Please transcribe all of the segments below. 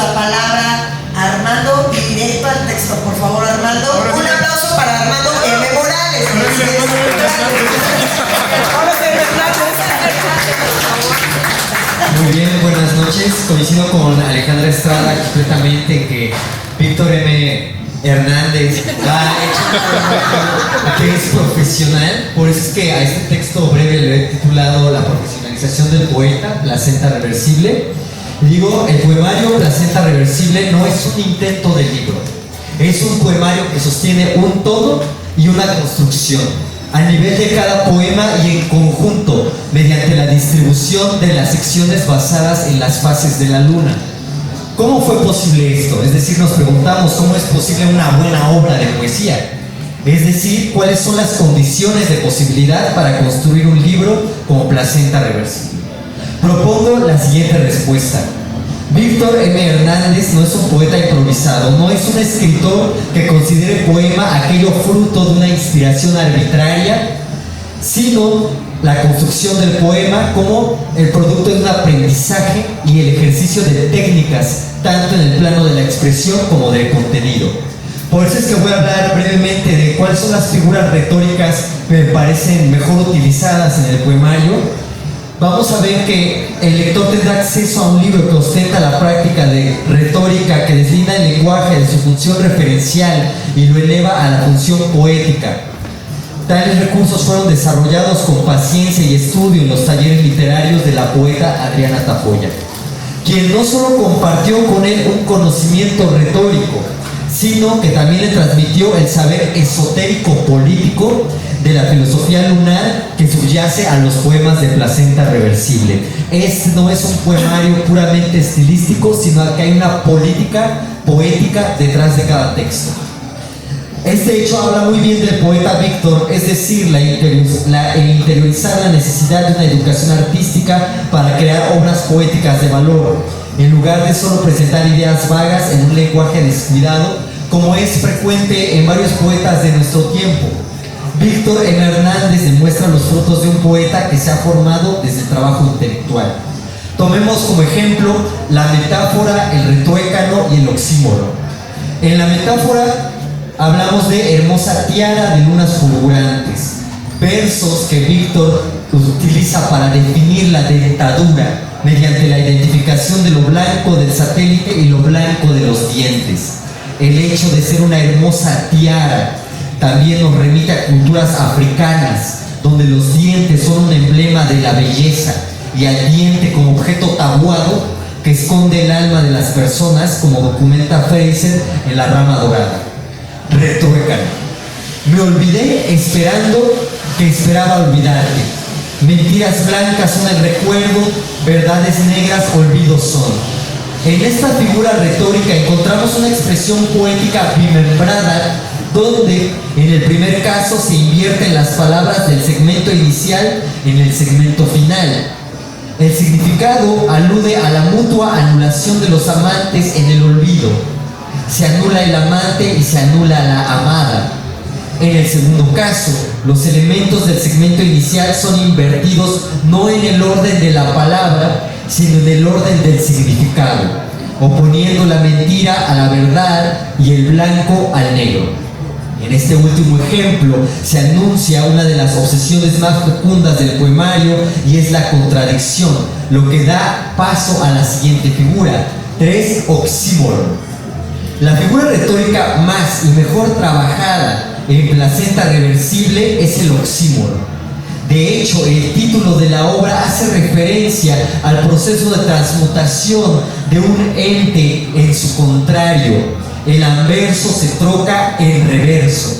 la palabra a Armando y directo al texto, por favor, Armando. Un aplauso para Armando M. Morales. Muy bien, buenas noches. Coincido con Alejandra Estrada completamente en que Víctor M. Hernández ha hecho que es profesional. Por eso es que a este texto breve le he titulado La profesionalización del poeta, Placenta Reversible. Digo, el poemario Placenta Reversible no es un intento de libro, es un poemario que sostiene un todo y una construcción a nivel de cada poema y en conjunto mediante la distribución de las secciones basadas en las fases de la luna. ¿Cómo fue posible esto? Es decir, nos preguntamos cómo es posible una buena obra de poesía. Es decir, cuáles son las condiciones de posibilidad para construir un libro como Placenta Reversible. Propongo la siguiente respuesta. Víctor M. Hernández no es un poeta improvisado, no es un escritor que considere poema aquello fruto de una inspiración arbitraria, sino la construcción del poema como el producto de un aprendizaje y el ejercicio de técnicas, tanto en el plano de la expresión como del contenido. Por eso es que voy a hablar brevemente de cuáles son las figuras retóricas que me parecen mejor utilizadas en el poemario. Vamos a ver que el lector tendrá acceso a un libro que ostenta la práctica de retórica que deslinda el lenguaje de su función referencial y lo eleva a la función poética. Tales recursos fueron desarrollados con paciencia y estudio en los talleres literarios de la poeta Adriana Tafoya, quien no solo compartió con él un conocimiento retórico, sino que también le transmitió el saber esotérico político de la filosofía lunar que subyace a los poemas de Placenta Reversible. Este no es un poemario puramente estilístico, sino que hay una política poética detrás de cada texto. Este hecho habla muy bien del poeta Víctor, es decir, el interiorizar la necesidad de una educación artística para crear obras poéticas de valor, en lugar de solo presentar ideas vagas en un lenguaje descuidado, como es frecuente en varios poetas de nuestro tiempo. Víctor M. Hernández demuestra los frutos de un poeta que se ha formado desde el trabajo intelectual. Tomemos como ejemplo la metáfora, el retuécano y el oxímoron. En la metáfora hablamos de hermosa tiara de lunas fulgurantes, versos que Víctor utiliza para definir la dentadura mediante la identificación de lo blanco del satélite y lo blanco de los dientes. El hecho de ser una hermosa tiara también nos remite a culturas africanas, donde los dientes son un emblema de la belleza y al diente como objeto tabuado que esconde el alma de las personas, como documenta Fraser en La Rama Dorada. Retuécano. Me olvidé esperando que esperaba olvidarte. Mentiras blancas son el recuerdo, verdades negras olvidos son. En esta figura retórica encontramos una expresión poética bimembrada, donde en el primer caso se invierten las palabras del segmento inicial en el segmento final. El significado alude a la mutua anulación de los amantes en el olvido. Se anula el amante y se anula la amada. En el segundo caso, los elementos del segmento inicial son invertidos no en el orden de la palabra, sino en el orden del significado, oponiendo la mentira a la verdad y el blanco al negro. En este último ejemplo se anuncia una de las obsesiones más fecundas del poemario y es la contradicción, lo que da paso a la siguiente figura, 3 oxímoron. La figura retórica más y mejor trabajada en Placenta Reversible es el oxímoron. De hecho, el título de la obra hace referencia al proceso de transmutación de un ente en su contrario. El anverso se troca en reverso,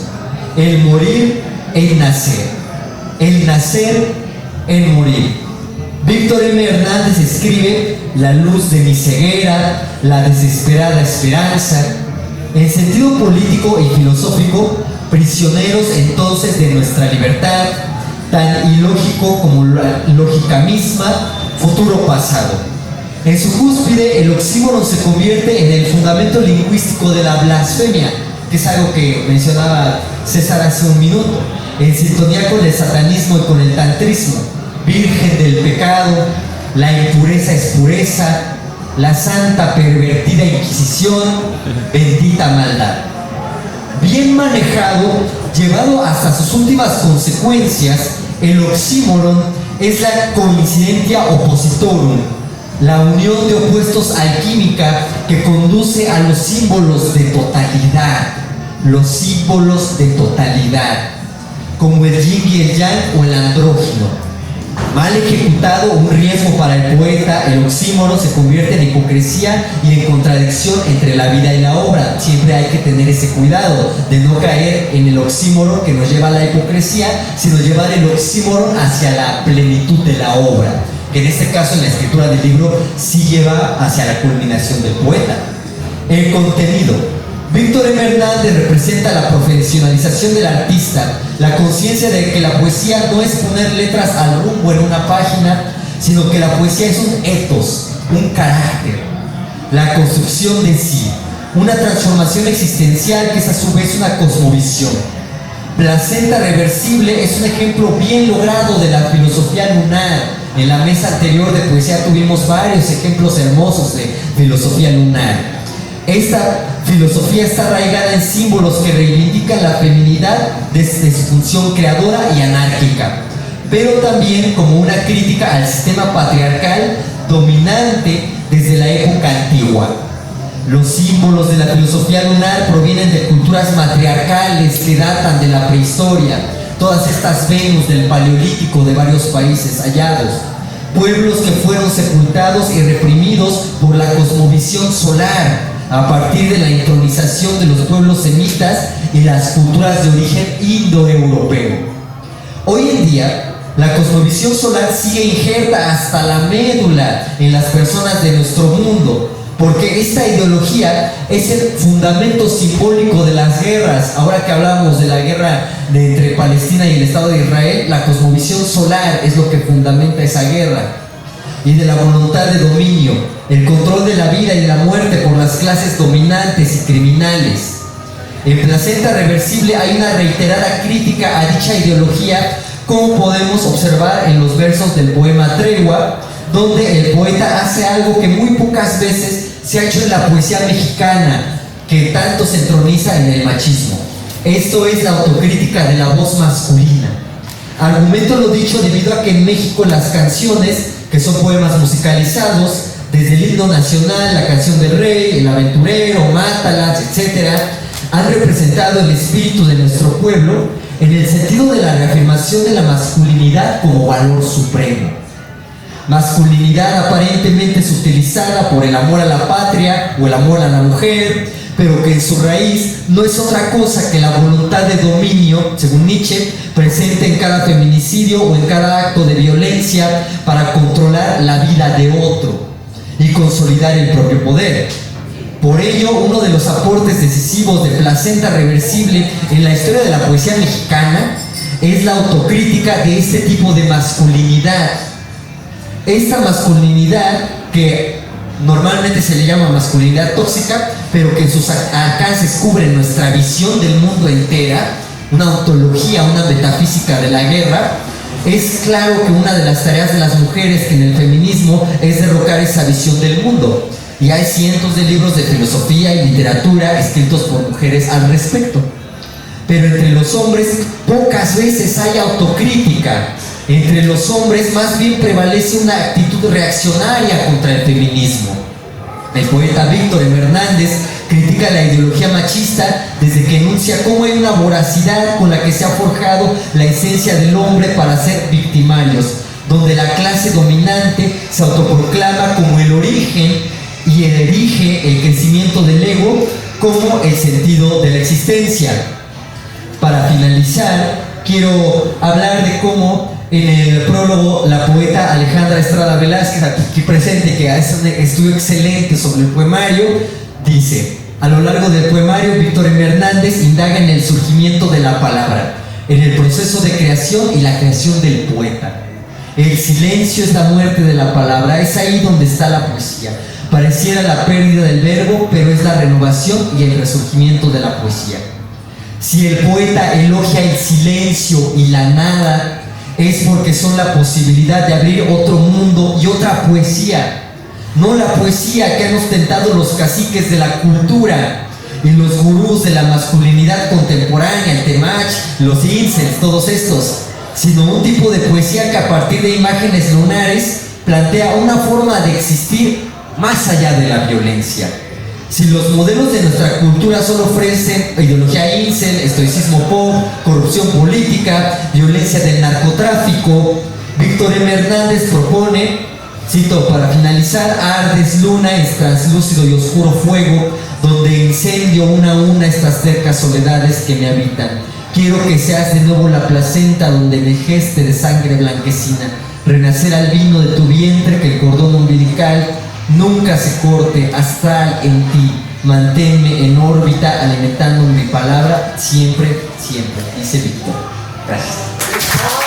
el morir en nacer, el nacer en morir. Víctor M. Hernández escribe la luz de mi ceguera, la desesperada esperanza. En sentido político y filosófico, prisioneros entonces de nuestra libertad, tan ilógico como la lógica misma, futuro pasado. En su cúspide, el oxímoron se convierte en el fundamento lingüístico de la blasfemia, que es algo que mencionaba César hace un minuto, en sintonía con el satanismo y con el tantrismo. Virgen del pecado, la impureza es pureza, la santa pervertida Inquisición, bendita maldad. Bien manejado, llevado hasta sus últimas consecuencias, el oxímoron es la coincidentia oppositorum, la unión de opuestos alquímica que conduce a los símbolos de totalidad, los símbolos de totalidad, como el yin y el yang o el andrógino. Mal ejecutado, un riesgo para el poeta, el oxímoron se convierte en hipocresía y en contradicción entre la vida y la obra. Siempre hay que tener ese cuidado de no caer en el oxímoron que nos lleva a la hipocresía, sino llevar el oxímoron hacia la plenitud de la obra, que en este caso en la escritura del libro sí lleva hacia la culminación del poeta. El contenido. Víctor M. Hernández representa la profesionalización del artista, la conciencia de que la poesía no es poner letras al rumbo en una página, sino que la poesía es un ethos, un carácter, la construcción de sí, una transformación existencial que es a su vez una cosmovisión. Placenta reversible es un ejemplo bien logrado de la filosofía lunar. En la mesa anterior de poesía tuvimos varios ejemplos hermosos de filosofía lunar. Esta filosofía está arraigada en símbolos que reivindican la feminidad desde su función creadora y anárquica, pero también como una crítica al sistema patriarcal dominante desde la época antigua. Los símbolos de la filosofía lunar provienen de culturas matriarcales que datan de la prehistoria, todas estas Venus del Paleolítico de varios países hallados, pueblos que fueron sepultados y reprimidos por la cosmovisión solar, a partir de la intronización de los pueblos semitas y las culturas de origen indoeuropeo. Hoy en día, la cosmovisión solar sigue injerta hasta la médula en las personas de nuestro mundo, porque esta ideología es el fundamento simbólico de las guerras. Ahora que hablamos de la guerra entre Palestina y el Estado de Israel, la cosmovisión solar es lo que fundamenta esa guerra, y de la voluntad de dominio, el control de la vida y de la muerte por las clases dominantes y criminales. En Placenta Reversible hay una reiterada crítica a dicha ideología, como podemos observar en los versos del poema Tregua, donde el poeta hace algo que muy pocas veces se ha hecho en la poesía mexicana, que tanto se entroniza en el machismo. Esto es la autocrítica de la voz masculina. Argumento lo dicho debido a que en México las canciones, que son poemas musicalizados, desde el himno nacional, la canción del rey, el aventurero, Mátalas, etc., han representado el espíritu de nuestro pueblo en el sentido de la reafirmación de la masculinidad como valor supremo. Masculinidad aparentemente sutilizada por el amor a la patria o el amor a la mujer, pero que en su raíz no es otra cosa que la voluntad de dominio, según Nietzsche, presente en cada feminicidio o en cada acto de violencia para controlar la vida de otro y consolidar el propio poder. Por ello, uno de los aportes decisivos de Placenta Reversible en la historia de la poesía mexicana es la autocrítica de este tipo de masculinidad. Esta masculinidad que normalmente se le llama masculinidad tóxica, pero que en sus alcances cubre nuestra visión del mundo entera, una ontología, una metafísica de la guerra. Es claro que una de las tareas de las mujeres que en el feminismo es derrocar esa visión del mundo, y hay cientos de libros de filosofía y literatura escritos por mujeres al respecto. Pero entre los hombres pocas veces hay autocrítica. Entre los hombres más bien prevalece una actitud reaccionaria contra el feminismo. El poeta Víctor M. Hernández critica la ideología machista desde que enuncia cómo hay una voracidad con la que se ha forjado la esencia del hombre para ser victimarios, donde la clase dominante se autoproclama como el origen y erige el crecimiento del ego como el sentido de la existencia. Para finalizar, quiero hablar de cómo en el prólogo la poeta Alejandra Estrada Velázquez, aquí presente, que hace un estudio excelente sobre el poemario, dice: a lo largo del poemario, Víctor M. Hernández indaga en el surgimiento de la palabra, en el proceso de creación y la creación del poeta. El silencio es la muerte de la palabra, es ahí donde está la poesía. Pareciera la pérdida del verbo, pero es la renovación y el resurgimiento de la poesía. Si el poeta elogia el silencio y la nada, es porque son la posibilidad de abrir otro mundo y otra poesía. no la poesía que han ostentado los caciques de la cultura y los gurús de la masculinidad contemporánea, el temach, los incels, todos estos, sino un tipo de poesía que a partir de imágenes lunares plantea una forma de existir más allá de la violencia. Si los modelos de nuestra cultura solo ofrecen ideología incel, estoicismo pop, corrupción política, violencia del narcotráfico, Víctor M. Hernández propone, cito, para finalizar: ardes luna es translúcido y oscuro fuego, donde incendio una a una estas cercas soledades que me habitan. Quiero que seas de nuevo la placenta donde me geste de sangre blanquecina, renacer al vino de tu vientre, que el cordón umbilical nunca se corte, astral en ti, manténme en órbita alimentando mi palabra siempre, siempre, dice Víctor. Gracias.